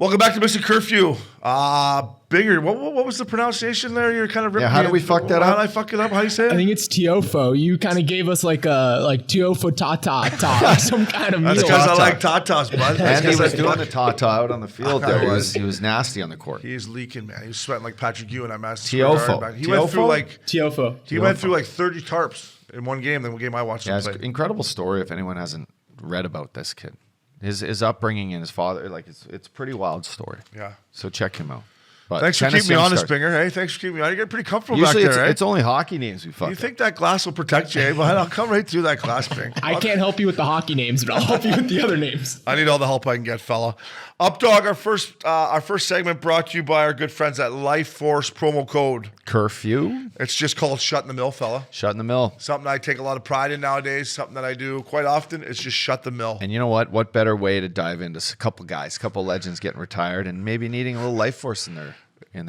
Welcome back to Missin Curfew. Bigger. What was the pronunciation there? You're kind of ripping. Yeah, how did we fuck that up? How did I fuck it up? How do you say it? I think it's Tiofo. You kind of gave us like Tiofo Tata, some kind of meal. That's because I like tatas, bud. And he was doing the tata out on the field there. He was nasty on the court. He is leaking, man. He was sweating like Patrick Ewing. I'm asking. Tiofo. He went through like Tiofo. He went through like 30 tarps in one game. Then one game I watched him Yeah, it's play. an incredible story if anyone hasn't read about this kid. His upbringing and his father, like it's a pretty wild story. Yeah. So check him out. But Thanks for tennis keeping me honest, youngster. Binger. Hey, thanks for keeping me on. You get pretty comfortable Usually back there, it's only hockey names we fuck You up. think that glass will protect you, eh? But I'll come right through that glass, Bing. I can't help you with the hockey names, but I'll help you with the other names. I need all the help I can get, fella. Updogg, our first segment brought to you by our good friends at Life Force promo code. Curfew? It's just called Shut in the Mill, fella. Shut in the mill. Something I take a lot of pride in nowadays, something that I do quite often. It's just shut the mill. And you know what? What better way to dive into a couple guys, a couple legends getting retired and maybe needing a little life force in their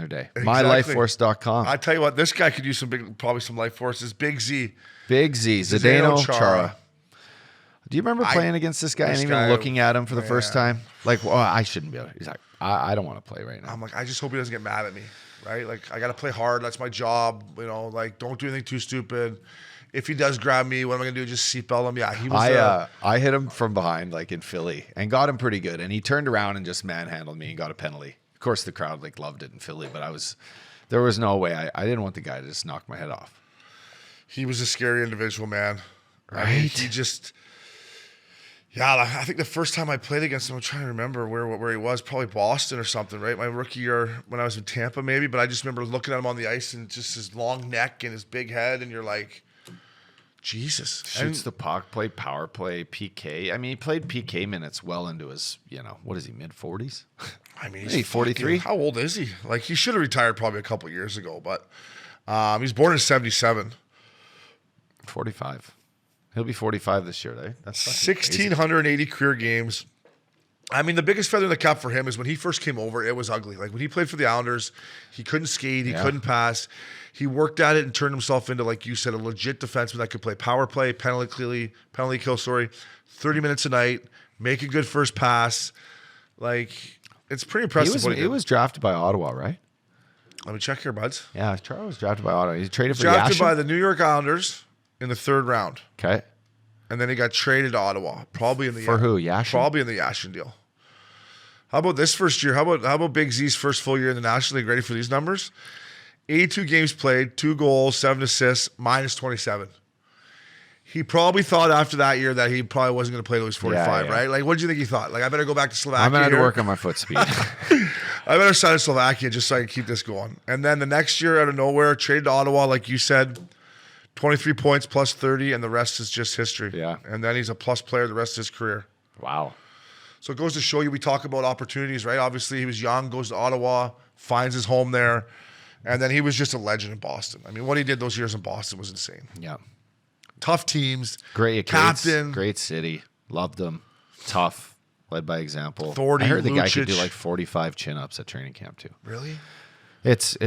day. Exactly. MyLifeForce.com. I tell you what, this guy could use probably some life forces. Big Z. Big Z, Zdeno Chara. Do you remember playing against this guy and even looking at him for the first time? Like, well, I shouldn't be able to. He's like, I don't want to play right now. I'm like, I just hope he doesn't get mad at me, right? Like, I got to play hard. That's my job. You know, like, don't do anything too stupid. If he does grab me, what am I going to do? Just seatbelt him? Yeah, he was. I hit him from behind, like in Philly, and got him pretty good. And he turned around and just manhandled me and got a penalty. Of course, the crowd like loved it in Philly, but there was no way. I didn't want the guy to just knock my head off. He was a scary individual, man. Right? I mean, he just. Yeah, I think the first time I played against him, I'm trying to remember where he was, probably Boston or something, right? My rookie year when I was in Tampa, maybe. But I just remember looking at him on the ice and just his long neck and his big head, and you're like, Jesus. Shoots the puck, played power play, PK. I mean, he played PK minutes well into his, what is he, mid-40s? I mean, he's 43. How old is he? Like, he should have retired probably a couple years ago, but he's born in 77. 45. He'll be 45 this year, eh? That's 1,680 career games. I mean, the biggest feather in the cap for him is when he first came over, it was ugly. Like, when he played for the Islanders, he couldn't skate, he couldn't pass. He worked at it and turned himself into, like you said, a legit defenseman that could play power play, penalty kill, 30 minutes a night, make a good first pass. Like, it's pretty impressive what he did. He was drafted by Ottawa, right? Let me check here, buds. Yeah, Chara was drafted by Ottawa. He traded for Drafted Yashin? by the New York Islanders in the 3rd round. Okay. And then he got traded to Ottawa, probably in the For who? Yashin? Probably in the Yashin deal. How about this first year? How about Big Z's first full year in the National League? Ready for these numbers? 82 games played, 2 goals, 7 assists, minus 27. He probably thought after that year that he probably wasn't going to play till he was 45, right? Like, what did you think he thought? Like, I better go back to Slovakia. I'm going to work on my foot speed. I better sign in Slovakia just so I can keep this going. And then the next year, out of nowhere, traded to Ottawa, like you said, 23 points plus 30, and the rest is just history. Yeah. And then he's a plus player the rest of his career. Wow. So it goes to show you, we talk about opportunities, right? Obviously, he was young, goes to Ottawa, finds his home there, and then he was just a legend in Boston. I mean, what he did those years in Boston was insane. Yeah. Tough teams. Great captain. Great city. Loved them. Tough. Led by example. Thornton, I heard the guy Lucic. could do like 45 chin-ups at training camp too. Really? It's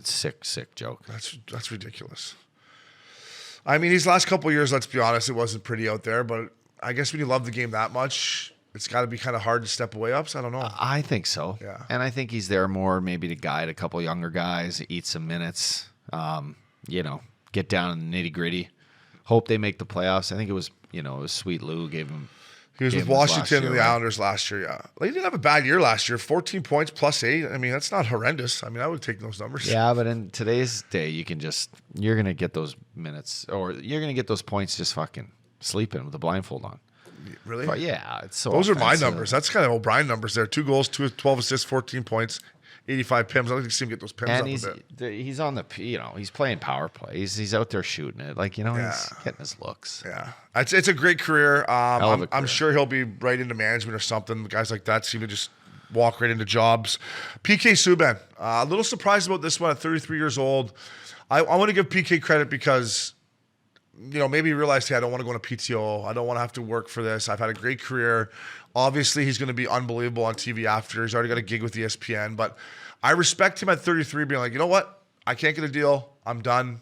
sick joke. That's ridiculous. I mean, these last couple of years, let's be honest, it wasn't pretty out there, but I guess when you love the game that much, it's got to be kind of hard to step away up. So I don't know. I think so. Yeah. And I think he's there more maybe to guide a couple younger guys, eat some minutes, get down in the nitty-gritty. Hope they make the playoffs. I think it was Sweet Lou gave him. He was with Washington and the Islanders last year, yeah. Like, he didn't have a bad year last year. 14 points plus 8. I mean, that's not horrendous. I mean, I would take those numbers. Yeah, but in today's day, you're going to get those minutes or you're going to get those points just fucking sleeping with a blindfold on. Really? But yeah, it's so those offensive. are my numbers. That's kind of O'Brien numbers there. 2 goals, 12 assists, 14 points, 85 PIMs. I don't think see him get those PIMs And up a bit. he's on the, he's playing power play. He's out there shooting it. Like, he's getting his looks. Yeah. It's a great career. Hell of a I'm career. sure he'll be right into management or something. Guys like that seem to just walk right into jobs. PK Subban. A little surprised about this one at 33 years old. I want to give PK credit because, maybe he realized, hey, I don't want to go on a PTO. I don't want to have to work for this. I've had a great career. Obviously, he's going to be unbelievable on TV after. He's already got a gig with ESPN. But I respect him at 33 being like, you know what? I can't get a deal. I'm done.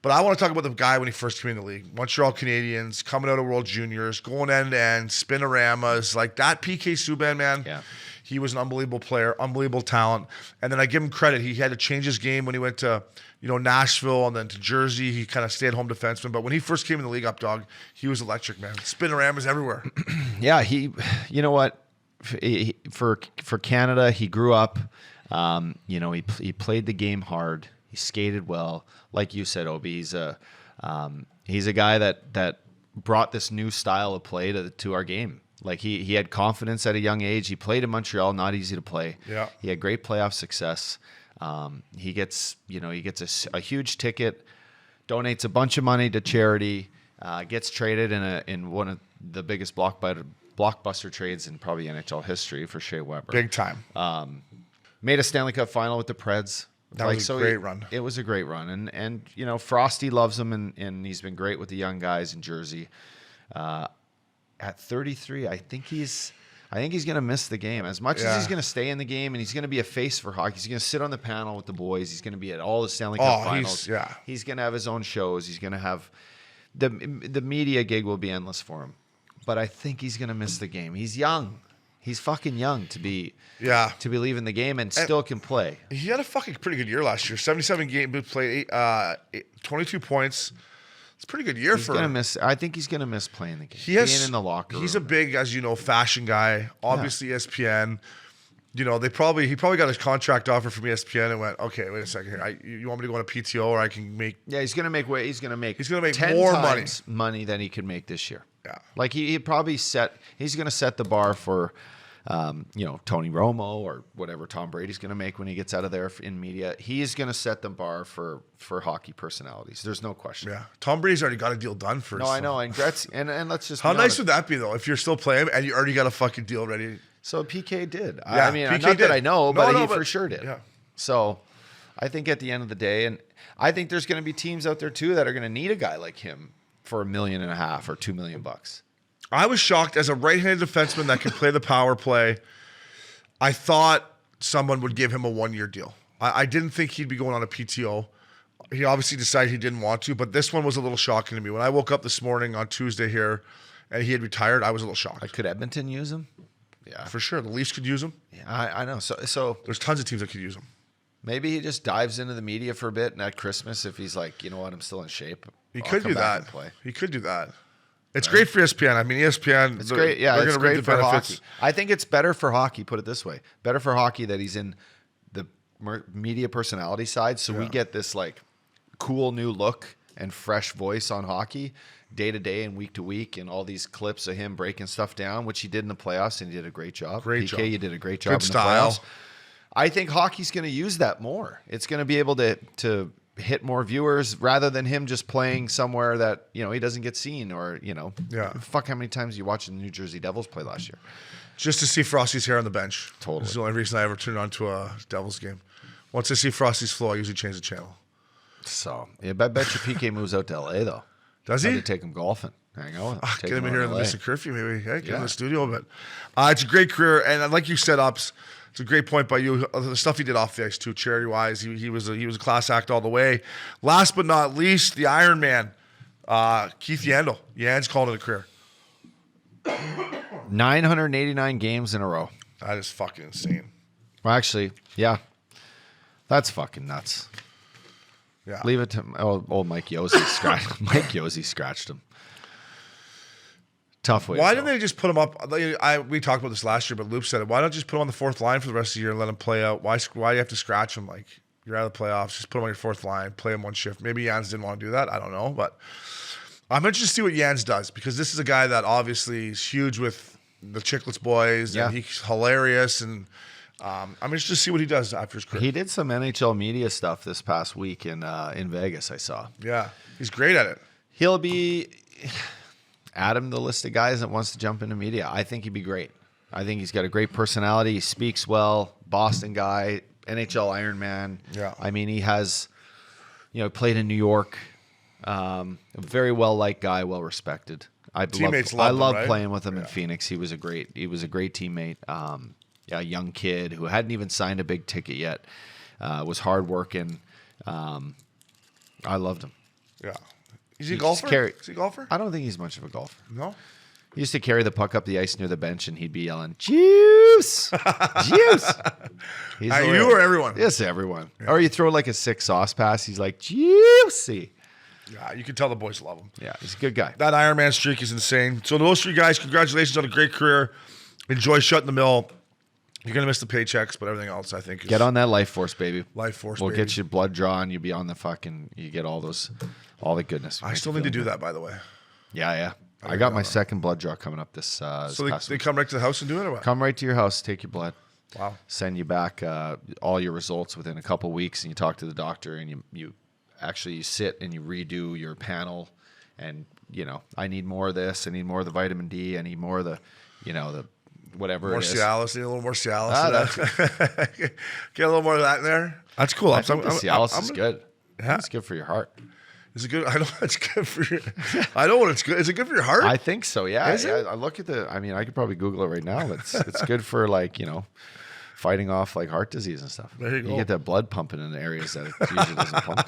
But I want to talk about the guy when he first came in the league. Montreal Canadiens, coming out of World Juniors, going end-to-end, spinoramas. Like that PK Subban, man. Yeah. He was an unbelievable player, unbelievable talent. And then I give him credit. He had to change his game when he went to, Nashville and then to Jersey. He kind of stayed home defenseman. But when he first came in the league, Updogg, he was electric, man. Spin-a-ramas everywhere. Yeah, you know what? For Canada, he grew up. He played the game hard. He skated well, like you said, Obie. He's a guy that brought this new style of play to our game. Like he had confidence at a young age. He played in Montreal, not easy to play. Yeah, he had great playoff success. He gets a huge ticket, donates a bunch of money to charity, gets traded in one of the biggest blockbuster trades in probably NHL history for Shea Weber. Big time. Made a Stanley Cup final with the Preds. That was a great run. It was a great run. And Frosty loves him, and he's been great with the young guys in Jersey. At 33, I think he's going to miss the game. As much as he's going to stay in the game, and he's going to be a face for hockey. He's going to sit on the panel with the boys. He's going to be at all the Stanley Cup finals. He's going to have his own shows. He's going to have the media gig will be endless for him. But I think he's going to miss the game. He's young. He's fucking young to be leaving the game and still can play. He had a fucking pretty good year last year. 77 games played, 22 points. It's a pretty good year for him. I think he's going to miss playing the game. Being in the locker room. He's a big, as you know, fashion guy. Obviously, ESPN. He probably got his contract offer from ESPN and went, okay, wait a second here. You want me to go on a PTO or I can make? Yeah, he's going to make 10 more money than he could make this year. Yeah, like he's going to set the bar for, Tony Romo or whatever Tom Brady's going to make when he gets out of there in media. He is going to set the bar for hockey personalities. There's no question. Yeah, Tom Brady's already got a deal done for. No, I know, and Gretzky, and let's just. How nice would that be though if you're still playing and you already got a fucking deal ready? So PK did. Yeah, I mean, PK not did. that I know, but he but for sure did. Yeah. So I think at the end of the day, and I think there's going to be teams out there too that are going to need a guy like him for $1.5 million or $2 million. I was shocked as a right-handed defenseman that can play the power play. I thought someone would give him a 1-year deal. I didn't think he'd be going on a PTO. He obviously decided he didn't want to, but this one was a little shocking to me. When I woke up this morning on Tuesday here and he had retired, I was a little shocked. Could Edmonton use him? Yeah, for sure. The Leafs could use him. Yeah, I know. So there's tons of teams that could use him. Maybe he just dives into the media for a bit, and at Christmas, if he's like, you know what, I'm still in shape. He could do that. He could do that. It's great for ESPN. I mean, ESPN. It's great. Yeah, it's great for hockey. I think it's better for hockey. Put it this way: better for hockey that he's in the media personality side, so we get this like cool new look and fresh voice on hockey day to day and week to week, and all these clips of him breaking stuff down, which he did in the playoffs, and he did a great job. PK, you did a great job in the playoffs. I think hockey's going to use that more. It's going to be able to hit more viewers rather than him just playing somewhere that he doesn't get seen or fuck how many times you watched the New Jersey Devils play last year just to see Frosty's hair on the bench. Totally. This is the only reason I ever turned on to a Devils game. Once I see Frosty's flow, I usually change the channel. So I bet you PK moves out to LA though. Does he? To take him golfing. Hang on. Get him in here in the Missin Curfew, maybe. Get him in the studio. But it's a great career, and like you set ups. It's a great point by you. The stuff he did off the ice too, charity wise, he was a class act all the way. Last but not least, the Iron Man, Keith Yandle. Yand's called it a career. 989 games in a row. That is fucking insane. Well, actually, yeah, that's fucking nuts. Yeah, leave it to old Mike Yossi. Mike Yossi scratched him. Tough way. Why didn't they just put him up? We talked about this last year, but Loop said it. Why not just put him on the fourth line for the rest of the year and let him play out? Why do you have to scratch him? Like, you're out of the playoffs. Just put him on your fourth line, play him one shift. Maybe Jans didn't want to do that. I don't know. But I'm interested to see what Jans does because this is a guy that obviously is huge with the Chicklets boys. And he's hilarious. And I'm interested to see what he does after his career. He did some NHL media stuff this past week in Vegas, I saw. Yeah, he's great at it. He'll be... Add him to the list of guys that wants to jump into media. I think he'd be great. I think he's got a great personality. He speaks well. Boston guy, NHL Iron Man. Yeah. I mean, he has, played in New York. A very well liked guy, well respected. I love playing with him in Phoenix. He was a great teammate. A young kid who hadn't even signed a big ticket yet. Was hardworking. I loved him. Yeah. Is he a golfer? Is he a golfer? I don't think he's much of a golfer. No? He used to carry the puck up the ice near the bench, and he'd be yelling, "Chew!" juice. Juice. He's You or everyone? Yes, everyone. Yeah. Or you throw like a 6 sauce pass. He's like, juicy. Yeah, you can tell the boys love him. Yeah, he's a good guy. That Ironman streak is insane. So those 3 guys, congratulations on a great career. Enjoy shutting the mill. You're going to miss the paychecks, but everything else, I think, is... Get on that Life Force, baby. Life Force, We'll baby. get you blood drawn. You'll be on the fucking... You get all the goodness. I still need to do that, by the way. Yeah. I got my second blood draw coming up this So past they week. come right to the house and do it, or what? Come right to your house, take your blood. Wow. Send you back all your results within a couple weeks, and you talk to the doctor, and you sit and you redo your panel, and I need more of this, I need more of the vitamin D, I need more of the the whatever More it is. Cialis, need a little more Cialis. Get a little more of that in there. That's cool. I think the Cialis is good. Yeah. It's good for your heart. Is it good? I know it's good for your... I know what it's good. Is it good for your heart? I think so, yeah. Is it? I look at I could probably Google it right now. It's good for fighting off like heart disease and stuff. There you go. You get that blood pumping in the areas that it usually doesn't pump.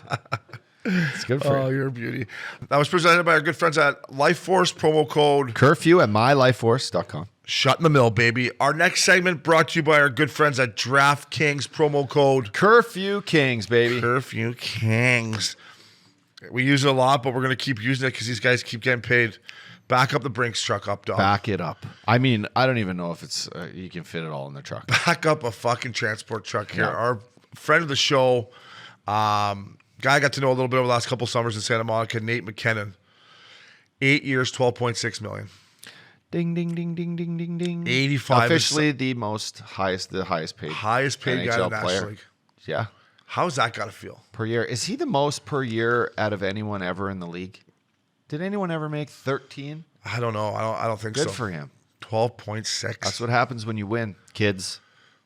It's good for you. You're a beauty. That was presented by our good friends at Life Force, promo code Curfew at mylifeforce.com. Shut in the mill, baby. Our next segment brought to you by our good friends at DraftKings, promo code Curfew Kings, baby. Curfew Kings. We use it a lot, but we're going to keep using it because these guys keep getting paid. Back up the Brinks truck up, dog. Back it up. I mean, I don't even know if it's you can fit it all in the truck. Back up a fucking transport truck here. Yeah. Our friend of the show, guy I got to know a little bit over the last couple summers in Santa Monica, Nate Mackinnon. 8 years, $12.6 million. Ding, ding, ding, ding, ding, ding, ding. 85 Officially the highest paid guy in the NHL National player. League. Yeah. How's that got to feel? Per year. Is he the most per year out of anyone ever in the league? Did anyone ever make 13? I don't know. I don't think so. Good for him. 12.6. That's what happens when you win, kids.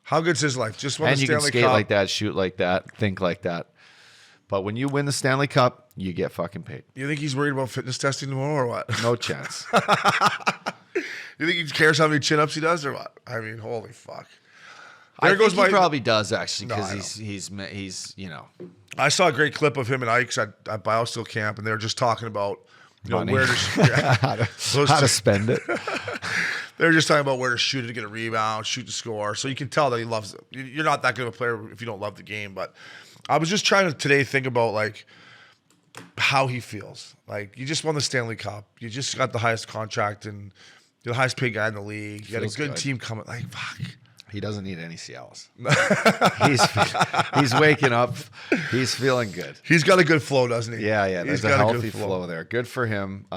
How good's his life? Just won And the you can Stanley skate Cup. like that, shoot like that, think like that. But when you win the Stanley Cup, you get fucking paid. You think he's worried about fitness testing tomorrow or what? No chance. You think he cares how many chin-ups he does or what? I mean, holy fuck. I think he probably does actually No, I because he's I saw a great clip of him and Ike's at BioSteel camp, and they were just talking about Money. where to how to spend it. They were just talking about where to shoot it to get a rebound, shoot to score. So you can tell that he loves it. You're not that good of a player if you don't love the game. But I was just trying to today think about like how he feels. Like you just won the Stanley Cup. You just got the highest contract and you're the highest paid guy in the league. You got a Feels good good. team coming. Like fuck. He doesn't need any Cialis. he's waking up. He's feeling good. He's got a good flow, doesn't he? Yeah. He's There's a got healthy good flow there. Good for him.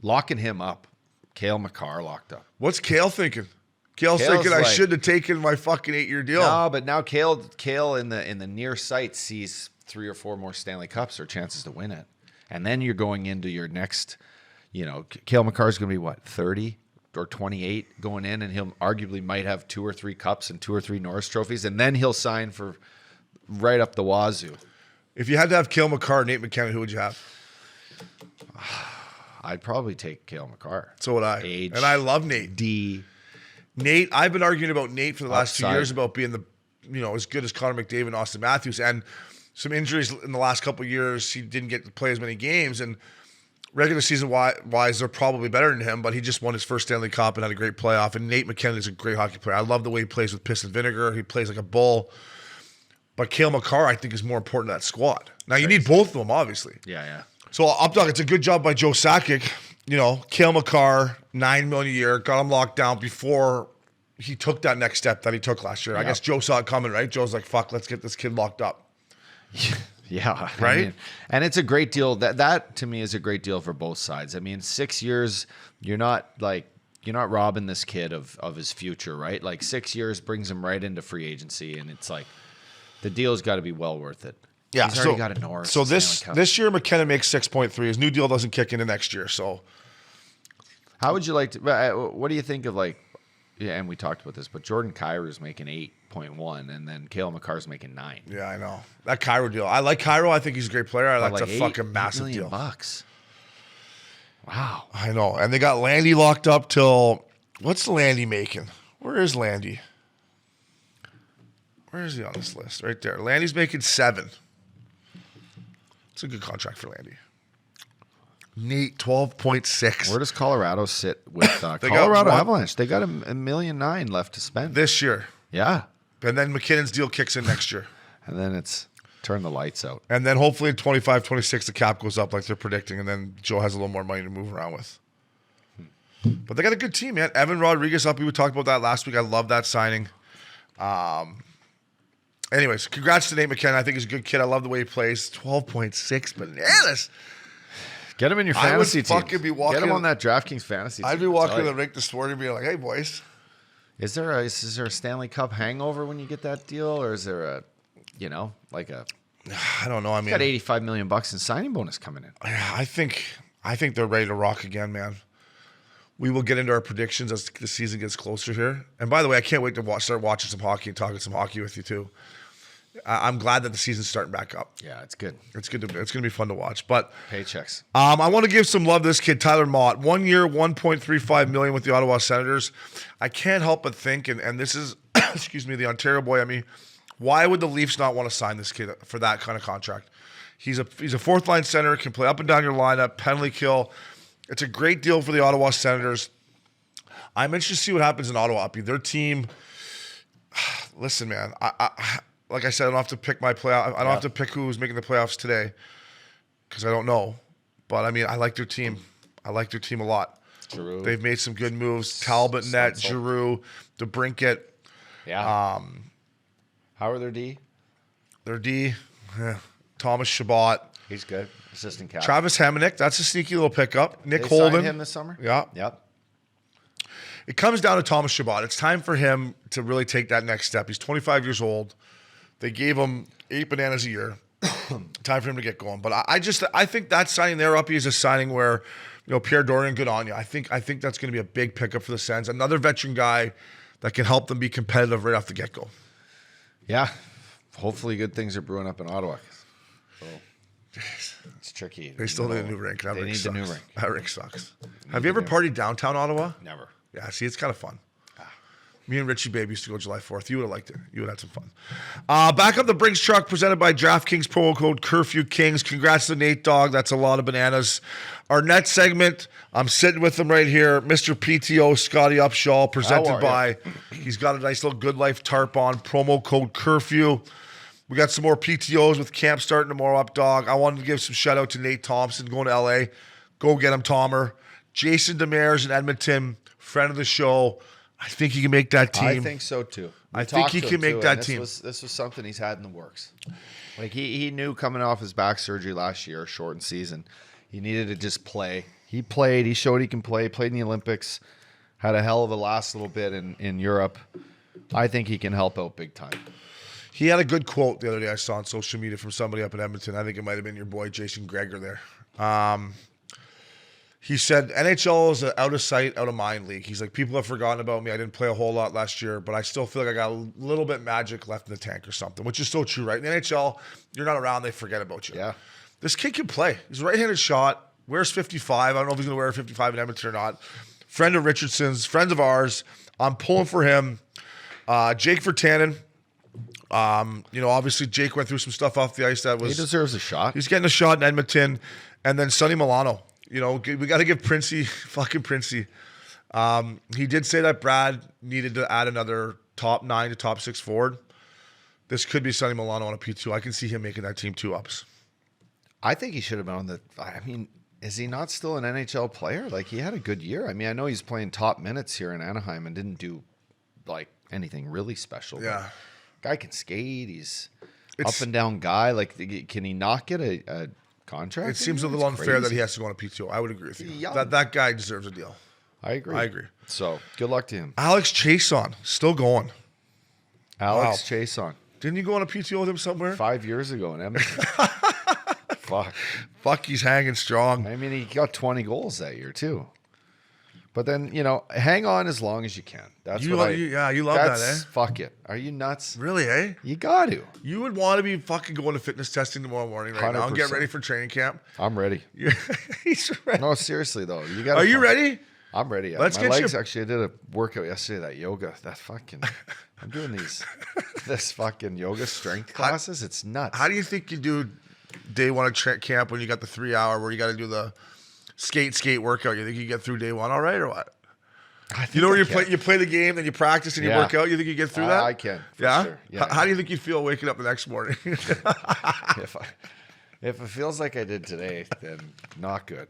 Locking him up. Cale Makar locked up. What's Kale thinking? Kale's thinking I like- should have taken my fucking 8-year deal. No, but now Cale in the near sight sees 3 or 4 more Stanley Cups or chances to win it, and then you're going into your next. Cale Makar's going to be what 30 or 28 going in, and he'll arguably might have 2 or 3 cups and 2 or 3 Norris trophies, and then he'll sign for right up the wazoo. If you had to have Kale McCarr, Nate McKinnon, who would you have? I'd probably take Cale Makar. So would I. Age, and I love Nate. Nate, I've been arguing about Nate for the last 2 years about being as good as Connor McDavid and Austin Matthews, and some injuries in the last couple of years. He didn't get to play as many games, and regular season wise, they're probably better than him, but he just won his first Stanley Cup and had a great playoff. And Nate McKinnon is a great hockey player. I love the way he plays with piss and vinegar. He plays like a bull. But Cale Makar, I think, is more important to that squad. Now, you need both of them, obviously. Yeah. So, Updogg, it's a good job by Joe Sakic. Cale Makar, $9 million a year, got him locked down before he took that next step that he took last year. I guess Joe saw it coming, right? Joe's like, fuck, let's get this kid locked up. Yeah. Right? And it's a great deal. That to me is a great deal for both sides. I mean, 6 years, you're not robbing this kid of his future, right? Like 6 years brings him right into free agency, and it's like the deal's got to be well worth it. Yeah, He's already got a Norris. So Stanley this Cup. year, McKinnon makes 6.3. His new deal doesn't kick into next year. So How would you like to? What do you think of and we talked about this, but Jordan Kyrie's making 8.1, and then Cale Makar's making 9. yeah, I know that Cairo deal. I like Cairo. I think he's a great player. I like But it's a fucking massive $8 deal. million. Wow. I know, and they got Landy locked up till what's Landy making? Where is Landy? Where is he on this list? Right there. Landy's making 7. It's a good contract for Landy. Nate, 12.6. Where does Colorado sit with They Colorado got Avalanche? They got $1.9 million left to spend. this year. Yeah. And then McKinnon's deal kicks in next year. And then it's turn the lights out. And then hopefully in 25, 26, the cap goes up like they're predicting. And then Joe has a little more money to move around with. But they got a good team, man. Evan Rodriguez up. We talked about that last week. I love that signing. Anyways, congrats to Nate McKinnon. I think he's a good kid. I love the way he plays. 12.6 bananas. Get him in your I would fantasy team. fucking be walking- Get him on that DraftKings fantasy team. I'd be walking in the rink this morning and being like, hey, boys. Is there a Stanley Cup hangover when you get that deal, or is there a, like a? I don't know. I mean, Got $85 million in signing bonus coming in. yeah, I think they're ready to rock again, man. We will get into our predictions as the season gets closer here. And by the way, I can't wait to start watching some hockey and talking some hockey with you too. I'm glad that the season's starting back up. Yeah, it's good. It's going to be fun to watch. But Paychecks. I want to give some love to this kid, Tyler Mott. 1 year, $1.35 million with the Ottawa Senators. I can't help but think, and this is, excuse me, the Ontario boy. I mean, why would the Leafs not want to sign this kid for that kind of contract? He's a fourth line center, can play up and down your lineup, penalty kill. It's a great deal for the Ottawa Senators. I'm interested to see what happens in Ottawa. Their team. Listen, man. Like I said, I don't have to pick my playoff. I don't have to pick who's making the playoffs today because I don't know. But I mean, I like their team. I like their team a lot. Giroux. They've made some good moves. Talbot, Net, Giroux, DeBrincat. Yeah. How are their D? Their D. Thomas Chabot. He's good. Assistant captain. Travis Hamonic. That's a sneaky little pickup. Nick They Holden. signed him this summer? Yeah. Yep. It comes down to Thomas Chabot. It's time for him to really take that next step. He's 25 years old. They gave him 8 bananas a year. Time for him to get going. But I think that signing there, Uppy, is a signing where, Pierre Dorian, good on you. I think that's going to be a big pickup for the Sens. Another veteran guy that can help them be competitive right off the get-go. Yeah. Hopefully good things are brewing up in Ottawa. So it's tricky. They still need a new rink. That They rink need sucks. the new rink. That rink sucks. Have you ever partied downtown Ottawa? Never. Yeah, see, it's kind of fun. Me and Richie Babe used to go July 4th. You would have liked it. You would have had some fun. Back up the Brinks truck presented by DraftKings, promo code Curfew Kings. Congrats to Nate Dogg. That's a lot of bananas. Our next segment, I'm sitting with him right here, Mr. PTO, Scotty Upshaw, presented by, he's got a nice little Good Life tarp on, promo code Curfew. We got some more PTOs with camp starting tomorrow, Updogg. I wanted to give some shout out to Nate Thompson going to LA. Go get him, Tomer. Jason Demers in Edmonton, friend of the show. I think he can make that team. I think so too. I think he can make that team. This was something he's had in the works. Like he knew coming off his back surgery last year, shortened season, he needed to just play. He played. He showed he can play. Played in the Olympics. Had a hell of a last little bit in Europe. I think he can help out big time. He had a good quote the other day I saw on social media from somebody up in Edmonton. I think it might have been your boy Jason Greger there. He said, NHL is an out of sight, out of mind league. He's like, people have forgotten about me. I didn't play a whole lot last year, but I still feel like I got a little bit magic left in the tank or something, which is so true, right? In the NHL, you're not around, they forget about you. Yeah. This kid can play. He's a right-handed shot, wears 55. I don't know if he's going to wear a 55 in Edmonton or not. Friend of Richardson's, friends of ours. I'm pulling for him. Jake Virtanen. Obviously Jake went through some stuff off the ice that was... He deserves a shot. He's getting a shot in Edmonton. And then Sonny Milano. We got to give Princey, fucking Princey. He did say that Brad needed to add another top 9 to top 6 forward. This could be Sonny Milano on a P2. I can see him making that team 2-ups. I think he should have been on the... I mean, is he not still an NHL player? Like, he had a good year. I mean, I know he's playing top minutes here in Anaheim and didn't do, like, anything really special. Yeah. Guy can skate. He's up and down guy. Like, can he not get a contract? It seems a little unfair that he has to go on a PTO. I would agree with you. That guy deserves a deal. I agree. So, good luck to him. Alex Chason, still going. Alex Chason. Didn't you go on a PTO with him somewhere? 5 years ago in Edmonton. Fuck, he's hanging strong. I mean, he got 20 goals that year, too. But then, hang on as long as you can. That's you what you love that, eh? Fuck it. Are you nuts? Really, eh? You got to. You would want to be fucking going to fitness testing tomorrow morning right now and get 100%. ready for training camp. I'm ready. He's ready. No, seriously, though. You got. Are you ready? I'm ready. Yeah. Let's My get legs, you. actually, I did a workout yesterday, that yoga. I'm doing this fucking yoga strength classes. It's nuts. How do you think you do day one of camp when you got the 3 hour where you got to do the skate workout, you think you get through day one all right or what? think You know where I you play the game, then you practice and you work out. You think you get through that? I can. Yeah? Sure. Yeah. How do you think you'd feel waking up the next morning? If it feels like I did today, then not good.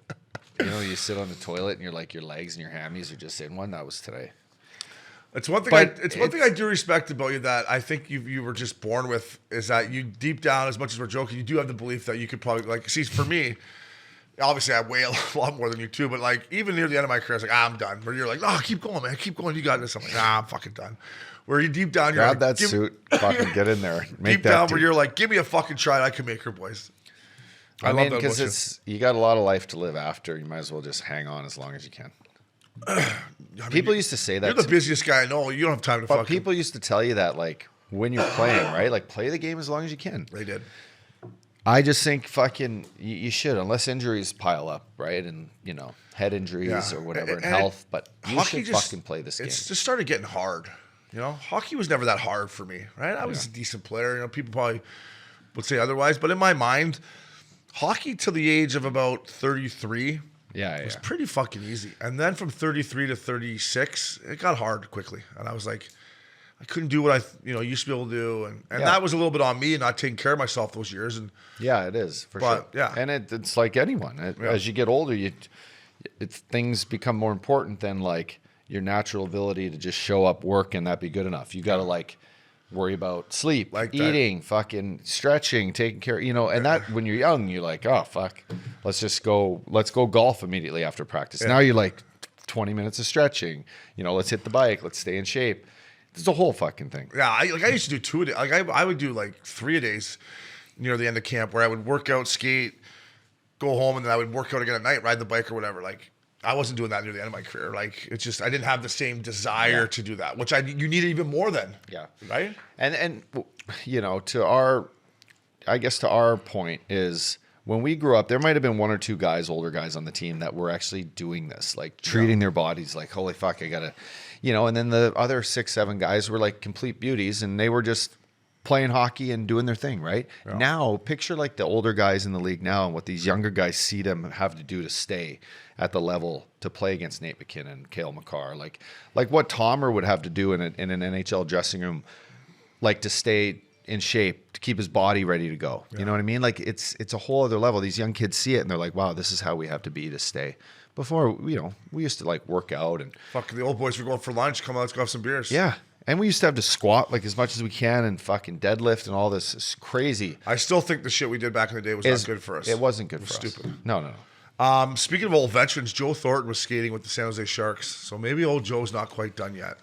You know, you sit on the toilet and you're like your legs and your hammies are just in one. That was today. It's one thing. But It's one thing I do respect about you that I think you were just born with is that you deep down, as much as we're joking, you do have the belief that you could probably like. See, for me, obviously I weigh a lot more than you too, but like even near the end of my career, I was like, I'm done. Where you're like, no, keep going, man, keep going. You got this. I'm like, nah, I'm fucking done. Where you deep down, you're Grab like, that suit, fucking get in there. Make deep that down, where you're like, give me a fucking try, and I can make her, boys. I love mean, that because about you got a lot of life to live after. You might as well just hang on as long as you can. I mean, People used to say that. You're the to- busiest guy I know. You don't have time to But fucking. people used to tell you that, like, when you're playing, right? Like, play the game as long as you can. They did. I just think fucking you should, unless injuries pile up, right? And, you know, head injuries Yeah. or whatever, and And health. But you hockey should just fucking play this game. It's just started getting hard. You know, hockey was never that hard for me, right? I was a decent player. You know, people probably would say otherwise, but in my mind, hockey till the age of about 33 was pretty fucking easy. And then from 33 to 36, it got hard quickly. And I was like, I couldn't do what I used to be able to do. And that was a little bit on me and not taking care of myself those years. And Yeah, it is for sure. yeah. And it's like anyone. As you get older, things become more important than like your natural ability to just show up, work, and that be good enough. You got to like worry about sleep, Like that. eating, fucking stretching, taking care. You know, and that when you're young, you're like, oh fuck, let's go golf immediately after practice. Now you're like 20 minutes of stretching. You know, let's hit the bike, let's stay in shape. It's a whole fucking thing. Yeah, I used to do 2 a day. Like I would do like 3 a days near the end of camp where I would work out, skate, go home, and then I would work out again at night, ride the bike or whatever. Like I wasn't doing that near the end of my career. Like it's just I didn't have the same desire to do that, which you needed even more then. Yeah. Right? And you know, to our point is when we grew up, there might have been one or two guys, older guys on the team that were actually doing this, like treating their bodies like, holy fuck, I gotta, you know, and then the other 6, 7 guys were like complete beauties and they were just playing hockey and doing their thing, right? Yeah. Now, picture like the older guys in the league now and what these younger guys see them have to do to stay at the level to play against Nate MacKinnon, Cale Makar, like what Tomer would have to do in an NHL dressing room, like to stay in shape, to keep his body ready to go. Yeah. You know what I mean? Like it's a whole other level. These young kids see it and they're like, wow, this is how we have to be to stay. Before, you know, we used to like work out and fucking the old boys were going for lunch. Come on, let's go have some beers. Yeah. And we used to have to squat like as much as we can and fucking deadlift and all this. It's crazy. I still think the shit we did back in the day was not good for us. It wasn't good for us. No. Speaking of old veterans, Joe Thornton was skating with the San Jose Sharks. So maybe old Joe's not quite done yet.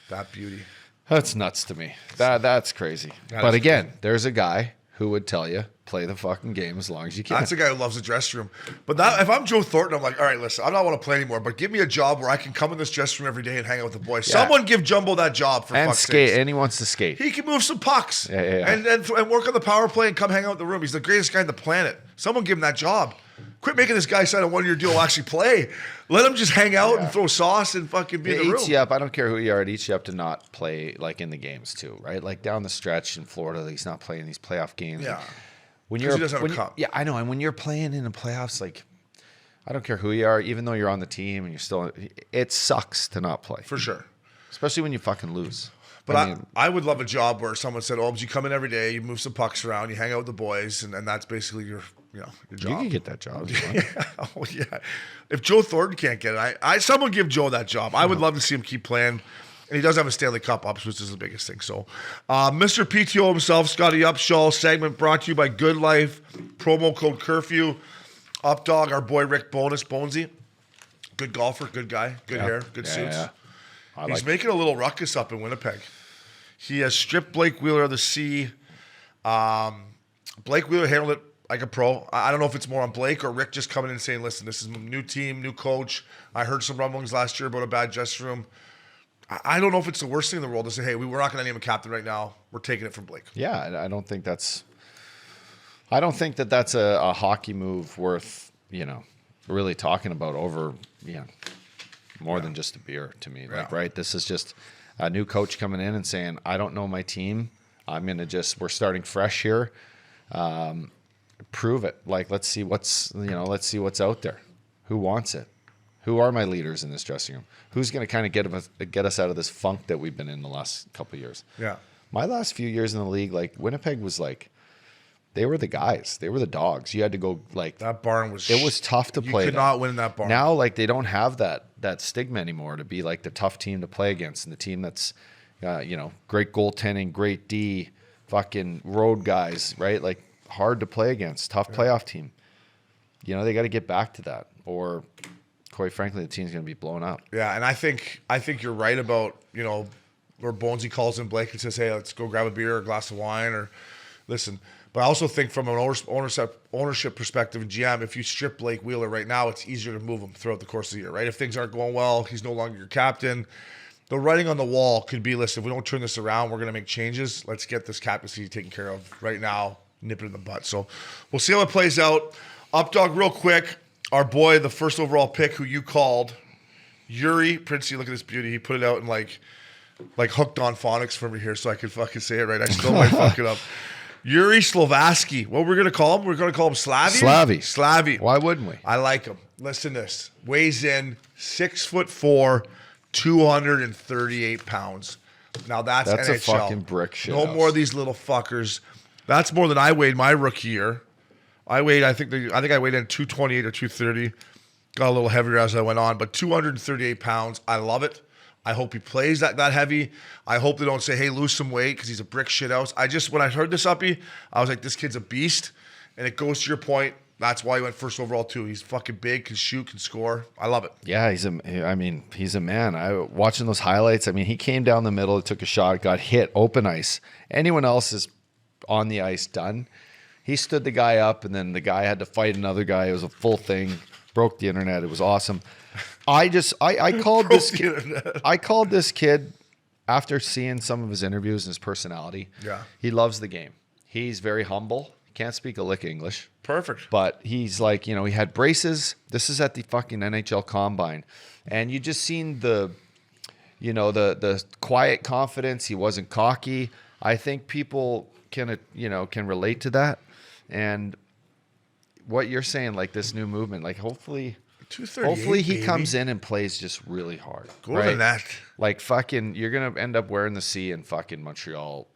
That beauty. That's nuts to me. That's crazy. But again, there's a guy who would tell you, play the fucking game as long as you can. That's a guy who loves the dressing room. But now, if I'm Joe Thornton, I'm like, all right, listen, I don't want to play anymore, but give me a job where I can come in this dressing room every day and hang out with the boys. Yeah. Someone give Jumbo that job for fuck's skate. sakes. And he wants to skate. He can move some pucks. Yeah. And work on the power play and come hang out in the room. He's the greatest guy on the planet. Someone give him that job. Quit making this guy sign a 1-year deal to actually play. Let him just hang out and throw sauce and fucking be in the room. It eats you up. I don't care who you are. It eats you up to not play like in the games too, right? Like down the stretch in Florida, he's not playing these playoff games. Yeah. When he doesn't have a cup. Yeah, I know. And when you're playing in the playoffs, like I don't care who you are, even though you're on the team and you're still, it sucks to not play. For sure. Especially when you fucking lose. But I would love a job where someone said, "Oh, you come in every day, you move some pucks around, you hang out with the boys, and that's basically your job." You can get that job. Oh yeah. If Joe Thornton can't get it, someone give Joe that job. I would love to see him keep playing. And he does have a Stanley Cup ups, which is the biggest thing. So, Mr. PTO himself, Scotty Upshaw, segment brought to you by Good Life, promo code Curfew. Updogg, our boy Rick Bonesy. Good golfer, good guy, good hair, good suits. Yeah. He's making a little ruckus up in Winnipeg. He has stripped Blake Wheeler of the C. Blake Wheeler handled it like a pro. I don't know if it's more on Blake or Rick just coming in and saying, listen, this is a new team, new coach. I heard some rumblings last year about a bad dressing room. I don't know if it's the worst thing in the world to say, hey, we're not going to name a captain right now. We're taking it from Blake. Yeah, I don't think that's a hockey move worth, really talking about over, more than just a beer to me. Like, right? This is just a new coach coming in and saying, I don't know my team. I'm going to we're starting fresh here. Prove it. Like, let's see what's out there. Who wants it? Who are my leaders in this dressing room? Who's going to kind of get us out of this funk that we've been in the last couple of years? Yeah. My last few years in the league, like Winnipeg was like, they were the guys. They were the dogs. You had to go like That barn was. It was tough to play. You could not win in that barn. Now, like they don't have that stigma anymore to be like the tough team to play against and the team that's, great goaltending, great D, fucking road guys, right? Like hard to play against, tough playoff team. They got to get back to that, or quite frankly, the team's going to be blown up. Yeah, and I think you're right about where Bonesy calls in Blake and says, "Hey, let's go grab a beer or a glass of wine," or listen. But I also think from an ownership perspective and GM, if you strip Blake Wheeler right now, it's easier to move him throughout the course of the year, right? If things aren't going well, he's no longer your captain. The writing on the wall could be, listen, if we don't turn this around, we're going to make changes. Let's get this captaincy taken care of right now, nip it in the butt. So we'll see how it plays out. Updogg, real quick, our boy, the first overall pick who you called, Yuri Princey, look at this beauty. He put it out in like hooked on phonics for me here so I could fucking say it right. I still might fuck it up. Yuri Slovaski. What we're going to call him? We're going to call him Slavy. Why wouldn't we? I like him. Listen to this. Weighs in 6'4", 238 pounds. Now that's NHL. A fucking brick shit. No more of these little fuckers. That's more than I weighed my rookie year. I think I weighed in 228 or 230. Got a little heavier as I went on, but 238 pounds. I love it. I hope he plays that heavy. I hope they don't say, hey, lose some weight because he's a brick shit house. When I heard this, Uppy, I was like, this kid's a beast. And it goes to your point. That's why he went first overall too. He's fucking big, can shoot, can score. I love it. Yeah, he's a man. Watching those highlights, he came down the middle, took a shot, got hit, open ice. Anyone else is on the ice, done. He stood the guy up, and then the guy had to fight another guy. It was a full thing. Broke the internet. It was awesome. I called this kid. I called this kid after seeing some of his interviews and his personality. Yeah. He loves the game. He's very humble. Can't speak a lick of English. Perfect. But he's like, he had braces. This is at the fucking NHL Combine. And you just seen the quiet confidence. He wasn't cocky. I think people can relate to that. And what you're saying, like this new movement, like hopefully he comes in and plays just really hard. More than that. Like fucking, you're going to end up wearing the C in fucking Montreal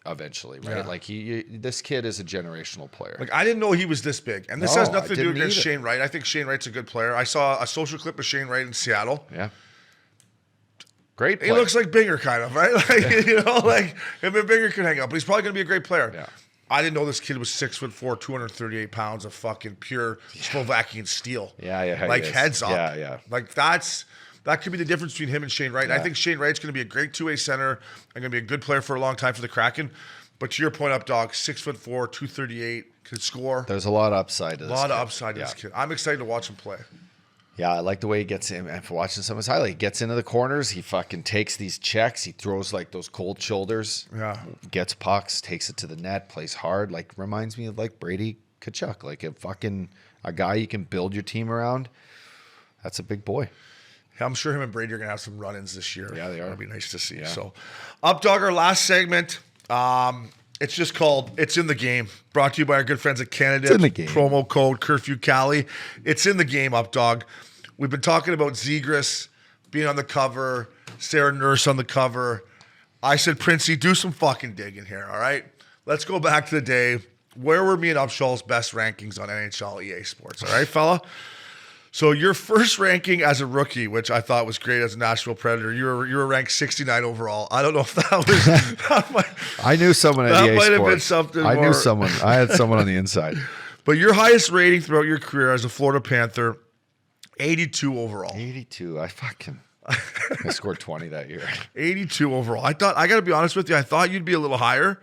eventually, right? Yeah. Like this kid is a generational player. Like I didn't know he was this big, and this has nothing to do against either. Shane Wright. I think Shane Wright's a good player. I saw a social clip of Shane Wright in Seattle. Yeah, great player. He looks like Binger, kind of, right? Like like him and Binger could hang out, but he's probably going to be a great player. Yeah. I didn't know this kid was 6'4", 238 pounds of fucking pure Slovakian steel. Yeah. Like heads up. Yeah. Like that could be the difference between him and Shane Wright. Yeah. I think Shane Wright's going to be a great two-way center and going to be a good player for a long time for the Kraken. But to your point, Updogg, 6'4", 238, can score. There's a lot of upside to this. This kid. I'm excited to watch him play. Yeah, I like the way he gets in. And for watching some of his highlights, he gets into the corners. He fucking takes these checks. He throws like those cold shoulders. Yeah. Gets pucks, takes it to the net, plays hard. Like reminds me of like Brady Tkachuk, like a guy you can build your team around. That's a big boy. Yeah, I'm sure him and Brady are going to have some run-ins this year. Yeah, they are. It'll be nice to see. Yeah. So, Updogg, our last segment. It's just called It's in the Game. Brought to you by our good friends at Canada. It's in the game. Promo code Curfew Cali. It's in the game, Updogg. We've been talking about Zegras being on the cover, Sarah Nurse on the cover. I said, Princey, do some fucking digging here, all right? Let's go back to the day. Where were me and Upshaw's best rankings on NHL EA Sports, all right, fella? So your first ranking as a rookie, which I thought was great as a Nashville Predator, you were ranked 69 overall. I don't know if that was... I knew someone at EA Sports. That might have been something I knew someone. I had someone on the inside. But your highest rating throughout your career as a Florida Panther, 82 overall. 82. I scored 20 that year. 82 overall. I got to be honest with you, I thought you'd be a little higher.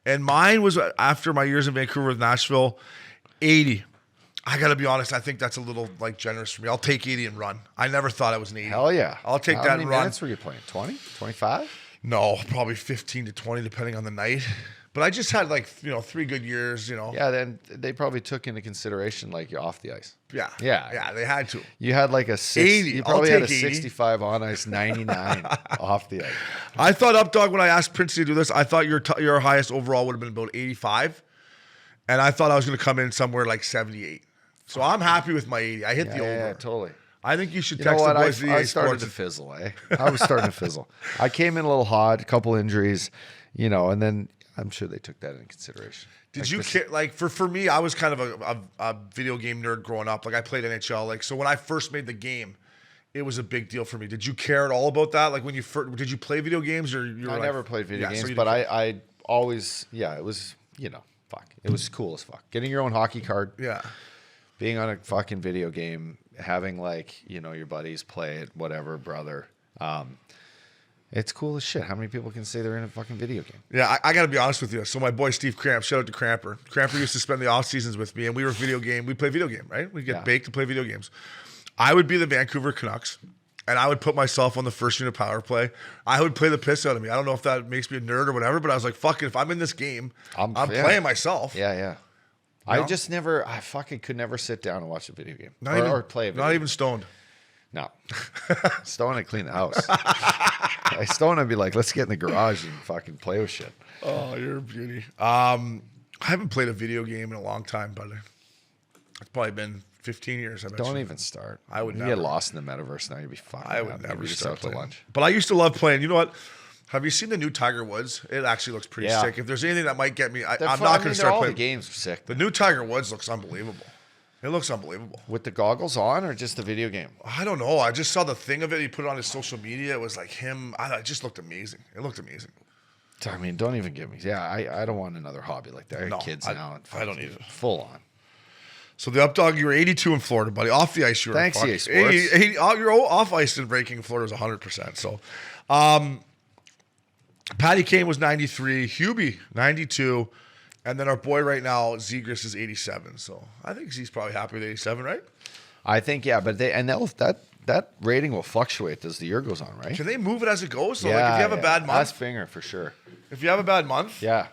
And mine was after my years in Vancouver with Nashville, 80. I got to be honest, I think that's a little generous for me. I'll take 80 and run. I never thought I was an 80. Hell yeah. I'll take that and run. How many minutes were you playing? 20? 25? No, probably 15 to 20 depending on the night. But I just had 3 good years, Yeah, then they probably took into consideration you're off the ice. Yeah, they had to. You had a 80. You probably had a 80. 65 on ice, 99 off the ice. I thought, Updogg, when I asked Princey to do this, I thought your highest overall would have been about 85. And I thought I was going to come in somewhere like 78. So I'm happy with my 80. I hit the over. Yeah, totally. I think you should You know text the what? boys at I EA started Sports. to fizzle, eh? I was starting to fizzle. I came in a little hot, a couple injuries, and then I'm sure they took that into consideration. Did you care? Like for me, I was kind of a video game nerd growing up. Like I played NHL. Like so when I first made the game, it was a big deal for me. Did you care at all about that? Like when you first, did you play video games or you were I like, never played video games, so but I always, it was, fuck. It was cool as fuck. Getting your own hockey card. Yeah. Being on a fucking video game, having your buddies play it, whatever, brother. It's cool as shit. How many people can say they're in a fucking video game? Yeah, I got to be honest with you. So my boy Steve Cramp, shout out to Cramper. Cramper used to spend the off seasons with me, and we play video game, right? We'd get baked to play video games. I would be the Vancouver Canucks, and I would put myself on the first unit power play. I would play the piss out of me. I don't know if that makes me a nerd or whatever, but I was like, fuck it. If I'm in this game, I'm playing myself. Yeah. I just never, I fucking could never sit down and watch a video game or play a video Not game. even stoned. No. Stone and clean the house. Stone and be like, let's get in the garage and fucking play with shit. Oh, you're a beauty. I haven't played a video game in a long time, but it's probably been 15 years. Don't even start. I would you never. get lost in the metaverse now, you'd be fine. I would never start to lunch. But I used to love playing. You know what? Have you seen the new Tiger Woods? It actually looks pretty sick. If there's anything that might get me, I'm not going to start all playing. The games are sick. The new Tiger Woods looks unbelievable. It looks unbelievable. With the goggles on or just the video game? I don't know. I just saw the thing of it. He put it on his social media. It was like him. It just looked amazing. It looked amazing. I mean, don't even give me. Yeah, I don't want another hobby like that. I got kids now. I don't need it. Full on. So the Updogg, you were 82 in Florida, buddy. Off the ice, you were Thanks, EA Sports. Your off ice and breaking in Florida was 100%. So, Patty Kane was 93, Hubie 92, and then our boy right now, Zegras, is 87. So I think Z's probably happy with 87, right? I think but that rating will fluctuate as the year goes on, right? Can they move it as it goes? So like if you have a bad month, that's Finger for sure. If you have a bad month, yeah.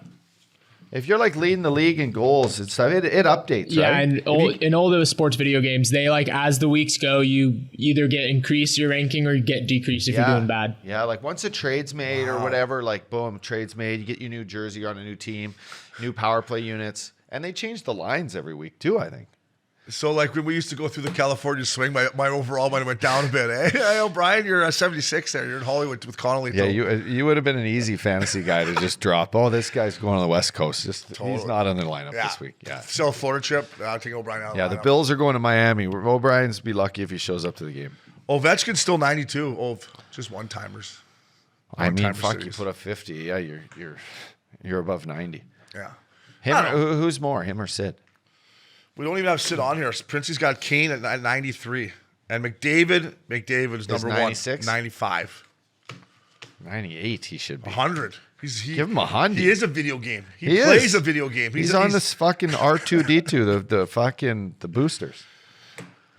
If you're like leading the league in goals, it updates, yeah, right? and in all those sports video games, they as the weeks go, you either get increased your ranking or you get decreased if you're doing bad. Yeah, like once a trade's made or whatever, like boom, trade's made, you get your new jersey on a new team, new power play units, and they change the lines every week too, I think. So like when we used to go through the California swing, my overall might have went down a bit. Hey, O'Brien, you're 76 there. You're in Hollywood with Connolly. Yeah, you would have been an easy fantasy guy to just drop. Oh, this guy's going on the West Coast. He's not on the lineup this week. Yeah. Sell Florida trip. I'll take O'Brien out. Yeah, the Bills are going to Miami. O'Brien's be lucky if he shows up to the game. Ovechkin's still 92. Just one timers. I mean, fuck, you put up 50. Yeah, you're above 90. Yeah. Who's more, him or Sid? We don't even have Sid on here. Princey's got Kane at 93. And McDavid is number 96? 1. 95. 98 he should be. 100. Give him 100. He is a video game. He plays a video game. He's on this fucking R2D2, the boosters.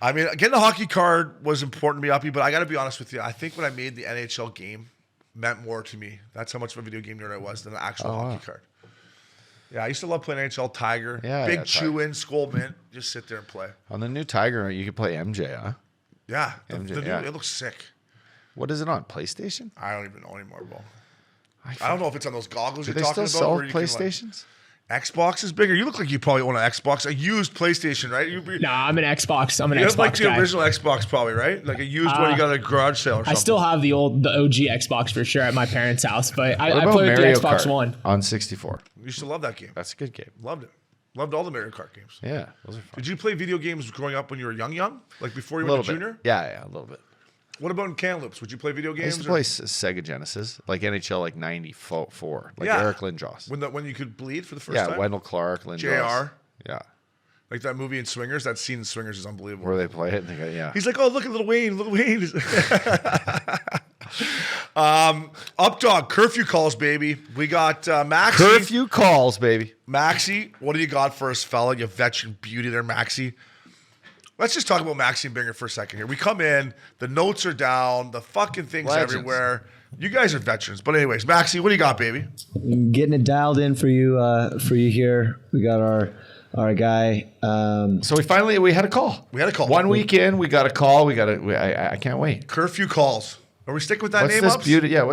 I mean, getting a hockey card was important to me, Uppy, but I got to be honest with you. I think when I made the NHL game meant more to me. That's how much of a video game nerd I was than an actual hockey card. Yeah, I used to love playing NHL Tiger. Big chew-in, skull mint. Just sit there and play. On the new Tiger, you can play MJ, huh? Yeah. It looks sick. What is it on? PlayStation? I don't even know anymore, bro. I don't know if it's on those goggles you're talking about. Do they still sell PlayStations? Xbox is bigger. You look like you probably own an Xbox. A used PlayStation, right? Nah, I'm an Xbox. I'm an Xbox guy. You have like the original Xbox probably, right? Like a used one you got at a garage sale or something. I still have the OG Xbox for sure at my parents' house, but I played the Xbox One. On 64. You used to love that game. That's a good game. Loved it. Loved all the Mario Kart games. Yeah, those are fun. Did you play video games growing up when you were young? Like before you went to junior? Yeah, a little bit. What about in Kamloops? Would you play video games? I used to play Sega Genesis, like NHL, like 94, like Eric Lindros. When you could bleed for the first time? Yeah, Wendell Clark, Lindros. JR. Yeah. Like that movie in Swingers, that scene in Swingers is unbelievable. Where they play it, and they go, yeah. He's like, oh, look at Little Wayne. Updogg, curfew calls, baby. We got Maxi. Curfew calls, baby. Maxi, what do you got for us, fella? You veteran beauty there, Maxi. Let's just talk about Maxi and Binger for a second here. We come in, the notes are down, the fucking things everywhere. You guys are veterans. But anyways, Maxi, what do you got, baby? Getting it dialed in for you here. We got our guy. So we had a call. We had a call. 1 week in, we got a call. I can't wait. Curfew calls. Are we sticking with that name? What's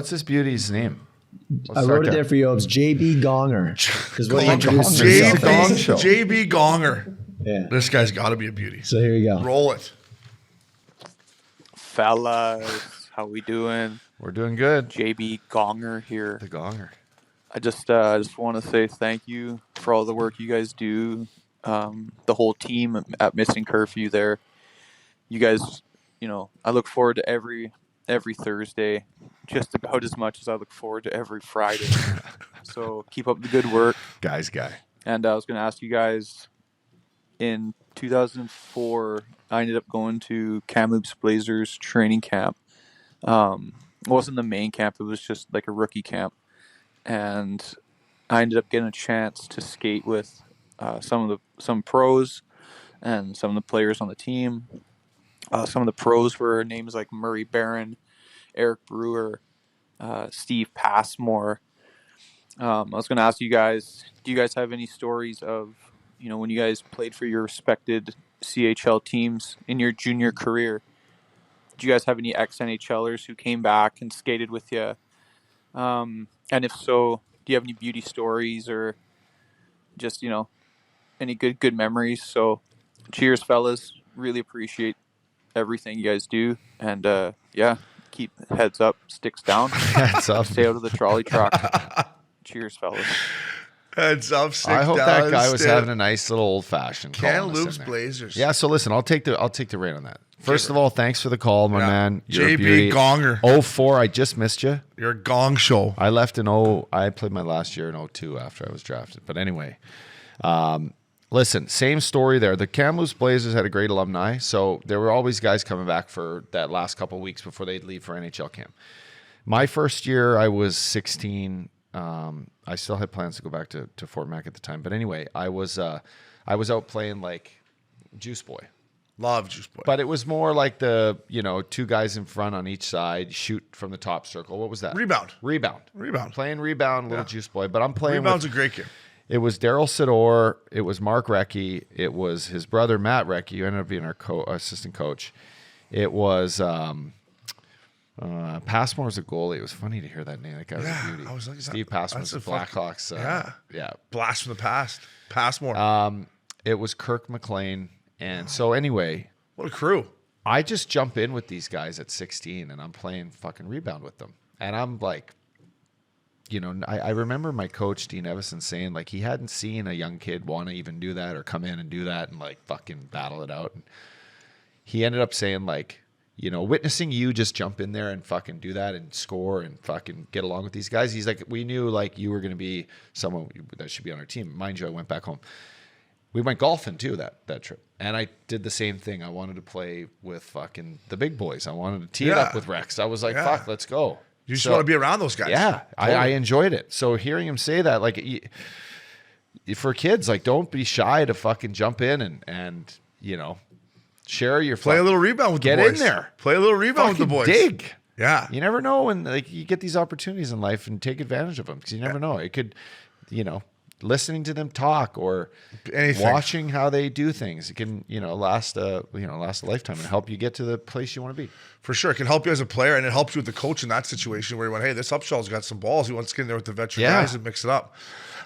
this beauty's name? I wrote it there for you. It's JB Gonger. Because what he introduced JB Gonger. Yeah. This guy's got to be a beauty. So here you go. Roll it. Fellas, how we doing? We're doing good. JB Gonger here. The Gonger. I just want to say thank you for all the work you guys do. The whole team at Missin Curfew there. You guys, I look forward to every Thursday, just about as much as I look forward to every Friday. So keep up the good work. Guy's guy. And I was going to ask you guys, in 2004, I ended up going to Kamloops Blazers training camp. It wasn't the main camp. It was just like a rookie camp. And I ended up getting a chance to skate with some pros and some of the players on the team. Some of the pros were names like Murray Barron, Eric Brewer, Steve Passmore. I was going to ask you guys, do you guys have any stories of, when you guys played for your respected CHL teams in your junior career? Do you guys have any ex-NHLers who came back and skated with you? And if so, do you have any beauty stories or just, any good memories? So cheers, fellas. Really appreciate everything you guys do. And, keep heads up, sticks down. Heads up. Stay out of the trolley truck. Cheers, fellas. Heads up, stick I hope down, that guy was stick. having a nice little old-fashioned Kamloops Blazers. Yeah, so listen, I'll take the reign on that. First of all, thanks for the call, my man. You're a JB beauty. Gonger. 04, I just missed you. You're a gong show. I left in I played my last year in 02 after I was drafted. But anyway, listen, same story there. The Kamloops Blazers had a great alumni, so there were always guys coming back for that last couple of weeks before they'd leave for NHL camp. My first year, I was 16. I still had plans to go back to Fort Mac at the time. But anyway, I was out playing like Juice Boy. Love Juice Boy. But it was more like the, two guys in front on each side, shoot from the top circle. What was that? Rebound. Playing rebound, little Juice Boy. But I'm playing Rebound's a great game. It was Daryl Sidor. It was Mark Recchi. It was his brother, Matt Recchi, who ended up being our assistant coach. It was Passmore was a goalie. It was funny to hear that name. That guy was a beauty. I was like, Steve Passmore was the Blackhawks. Yeah. Blast from the past. Passmore. It was Kirk McLean. And so anyway, what a crew. I just jump in with these guys at 16 and I'm playing fucking rebound with them. And I'm like, I remember my coach, Dean Evison, saying like he hadn't seen a young kid want to even do that or come in and do that and like fucking battle it out. And he ended up saying like, witnessing you just jump in there and fucking do that and score and fucking get along with these guys. He's like, we knew like you were going to be someone that should be on our team. Mind you, I went back home. We went golfing too that trip. And I did the same thing. I wanted to play with fucking the big boys. I wanted to tee it up with Rex. I was like, fuck, let's go. You just want to be around those guys. Yeah, totally. I enjoyed it. So hearing him say that, like, for kids, like, don't be shy to fucking jump in and share your play a little rebound with the boys. Get in there. Play a little rebound with the boys. Dig. Yeah. You never know when like you get these opportunities in life and take advantage of them because you never know. It could, listening to them talk or watching how they do things. It can, last a lifetime and help you get to the place you want to be. For sure. It can help you as a player and it helps you with the coach in that situation where you went, hey, this Upshaw's got some balls. He wants to get in there with the veteran guys and mix it up.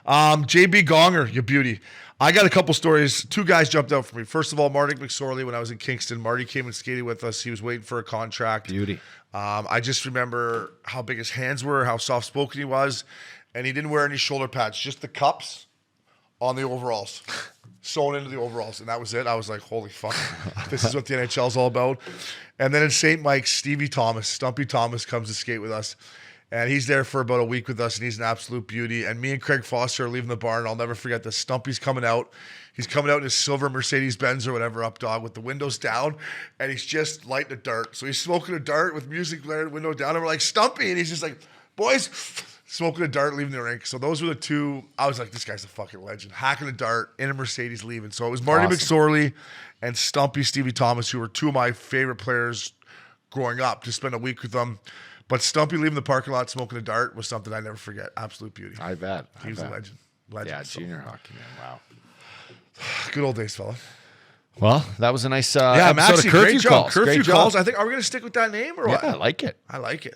JB Gonger, you beauty. I got a couple stories. Two guys jumped out for me. First of all, Marty McSorley, when I was in Kingston, Marty came and skated with us. He was waiting for a contract. Beauty. I just remember how big his hands were, how soft-spoken he was, and he didn't wear any shoulder pads, just the cups on the overalls, sewn into the overalls, and that was it. I was like, holy fuck, this is what the NHL is all about. And then in St. Mike's, Stumpy Thomas comes to skate with us. And he's there for about a week with us, and he's an absolute beauty. And me and Craig Foster are leaving the barn. I'll never forget this. Stumpy's coming out. He's coming out in his silver Mercedes-Benz or whatever, Updogg, with the windows down, and he's just lighting a dart. So he's smoking a dart with music blaring, window down, and we're like, Stumpy! And he's just like, boys, smoking a dart, leaving the rink. So those were the two. I was like, this guy's a fucking legend. Hacking a dart in a Mercedes, leaving. So it was Marty McSorley and Stumpy Stevie Thomas, who were two of my favorite players growing up, to spend a week with them. But Stumpy leaving the parking lot smoking a dart was something I never forget. Absolute beauty. I bet. He was a legend. Yeah, junior hockey, man. Wow. Good old days, fella. Well, that was a nice Maxie, episode of Curfew great job. Calls. Curfew Great Calls. job. I think, are we going to stick with that name or what? Yeah, I like it. I like it.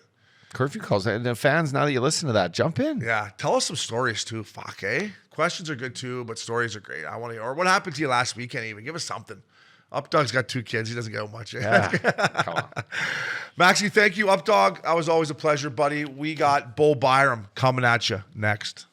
Curfew calls. And the fans, now that you listen to that, jump in. Yeah, tell us some stories too. Fuck, eh? Questions are good too, but stories are great. I want to. Or what happened to you last weekend? Even give us something. Updog's got 2 kids. He doesn't get much. Yeah. Come on. Maxie, thank you. Updogg, that was always a pleasure, buddy. We got Bowen Byram coming at you next.